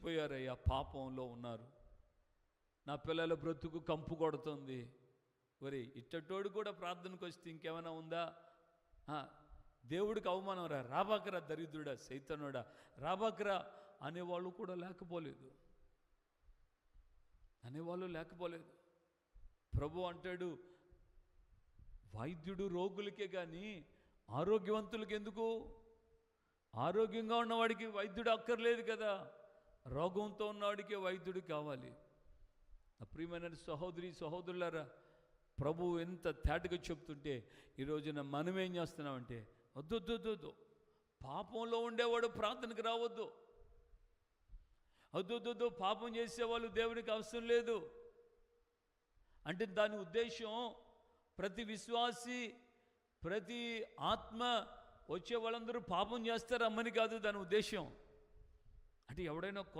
చచ్చిపోయారయ్యా, పాపంలో ఉన్నారు, నా పిల్లల బ్రతుకు కంపు కొడుతుంది. ఒరే, ఇట్టటోడు కూడా ప్రార్థనకు వస్తే ఇంకేమైనా ఉందా? దేవుడికి అవమానం రా, రాబాకరా దరిద్రుడా, సైతనుడా, రాబాకరా అనేవాళ్ళు కూడా లేకపోలేదు. ప్రభు అంటాడు, వైద్యుడు రోగులకే కానీ ఆరోగ్యవంతులకి ఎందుకు? ఆరోగ్యంగా ఉన్నవాడికి వైద్యుడు అక్కర్లేదు కదా, రోగంతో ఉన్నవాడికే వైద్యుడు కావాలి. ప్రియమైన సహోదరి సహోదరులారా, ప్రభు ఎంత తేటగా చెప్తుంటే ఈరోజున మనం ఏం చేస్తున్నామంటే, వద్దు, పాపంలో ఉండేవాడు ప్రార్థనకు రావద్దు, వద్దు, పాపం చేసేవాళ్ళు దేవునికి అవసరం లేదు అంటే దాని ఉద్దేశం ప్రతి విశ్వాసి, ప్రతి ఆత్మ వచ్చే వాళ్ళందరూ పాపం చేస్తారు అమ్మని కాదు దాని ఉద్దేశం. అంటే ఎవడైనా